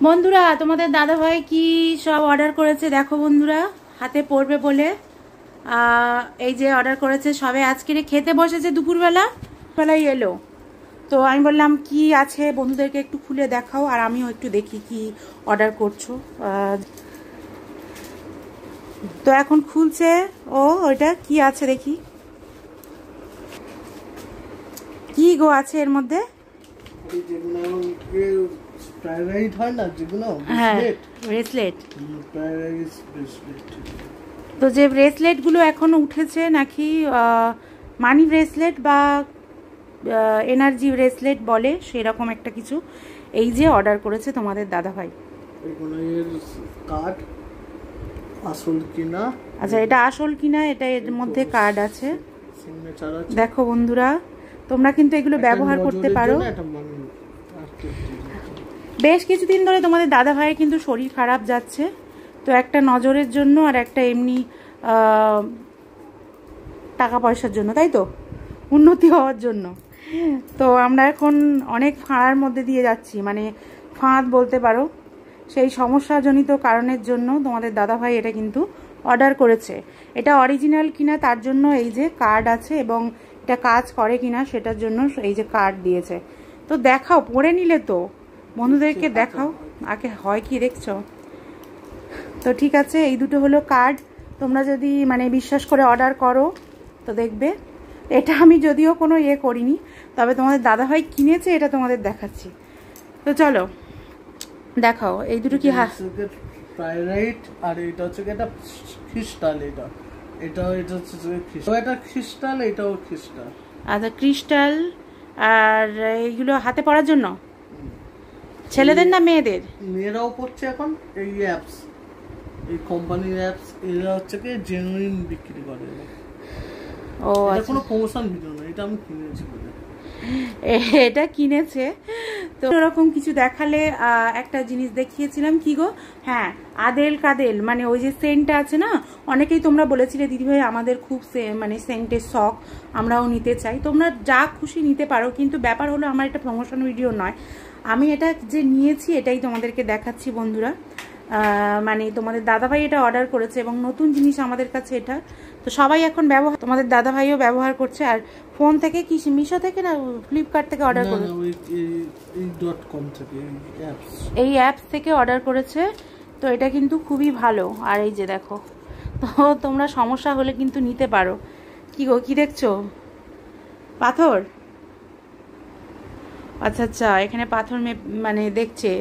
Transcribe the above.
বন্ধুরা তোমাদের দাদাভাই কি সব অর্ডার করেছে দেখো বন্ধুরা, হাতে পড়বে বলে এই যে অর্ডার করেছে। সবে আজকে খেতে বসেছে, দুপুরবেলায় এলো। তো আমি বললাম কি আছে বন্ধুদেরকে একটু খুলে দেখাও, আর আমিও একটু দেখি কি অর্ডার করছো। তো এখন খুলছে ও, ওইটা কি আছে দেখি, কি গো আছে এর মধ্যে। ব্রেসলেট। তো যে ব্রেসলেটগুলো এখনো উঠেছে নাকি মানি ব্রেসলেট বা এনার্জি ব্রেসলেট বলে, সেরকম একটা কিছু এই যে অর্ডার করেছে তোমাদের দাদাভাই। আসল কিনা, আচ্ছা এটা আসল কিনা, এটা এর মধ্যে কার্ড আছে। দেখো বন্ধুরা, তোমরা কিন্তু এগুলো ব্যবহার করতে পারো। বেশ কিছুদিন ধরে তোমাদের দাদা ভাইয়ের কিন্তু শরীর খারাপ যাচ্ছে, তো একটা নজরের জন্য আর একটা এমনি টাকা পয়সার জন্য, তাই তো, উন্নতি হওয়ার জন্য। তো আমরা এখন অনেক ফাঁড়ার মধ্যে দিয়ে যাচ্ছি, মানে ফাঁদ বলতে পারো। সেই সমস্যাজনিত কারণের জন্য তোমাদের দাদা ভাই এটা কিন্তু অর্ডার করেছে। এটা অরিজিনাল কিনা তার জন্য এই যে কার্ড আছে, এবং এটা কাজ করে কিনা সেটার জন্য এই যে কার্ড দিয়েছে। তো দেখাও, পড়ে নিলে তো বন্ধুদেরকে দেখাও আগে, হয় কি দেখছো। তো ঠিক আছে, এই দুটো হলো কার্ড। তোমরা যদি মানে বিশ্বাস করে অর্ডার করো তো দেখবে। এটা আমি যদিও কোনো করিনি, তবে তোমাদের দাদাভাই কিনেছে, এটা তোমাদের দেখাচ্ছি। তো চলো দেখাও এই দুটো কি। প্রাইরাইট আর এটা হচ্ছে এটা ক্রিস্টাল। এটা হচ্ছে এটা ক্রিস্টাল, এটাও ক্রিস্টাল। আচ্ছা ক্রিস্টাল। আর এইগুলো হাতে পরার জন্য ছেলেদের না মেয়েদের? মেয়েরাও পড়ছে এখন। এই অ্যাপস, এই কোম্পানির অ্যাপস, এরা হচ্ছে কি জেনুইন বিক্রি করে। ও এটা কোনো প্রমোশন ভিডিও না, এটা আমি কিনেছি বলে। এটা কিনেছে তো এরকম কিছু দেখালে একটা জিনিস দেখিয়েছিলাম কি গো, হ্যাঁ আদেল কাদেল, মানে ওই যে সেন্টটা আছে না, অনেকেই তোমরা বলেছিলে দিদিভাই আমাদের খুব মানে সেন্টের শখ, আমরাও নিতে চাই। তোমরা যা খুশি নিতে পারো, কিন্তু ব্যাপার হলো আমার এটা প্রমোশন ভিডিও নয়। আমি এটা যে নিয়েছি এটাই তোমাদেরকে দেখাচ্ছি বন্ধুরা। মানে তোমাদের দাদাভাই এটা অর্ডার করেছে এবং নতুন জিনিস আমাদের কাছে এটা। তো সবাই এখন ব্যবহার, তোমাদের দাদাভাইও ব্যবহার করছে। আর ফোন থেকে কি, মিশো থেকে না ফ্লিপকার্ট থেকে অর্ডার করেছে? এই অ্যাপস থেকে অর্ডার করেছে। তো এটা কিন্তু খুবই ভালো। আর এই যে দেখো, তো তোমরা সমস্যা হলে কিন্তু নিতে পারো। কি গো, কি দেখছো? পাথর? আচ্ছা আচ্ছা, এখানে পাথর মানে দেখছে।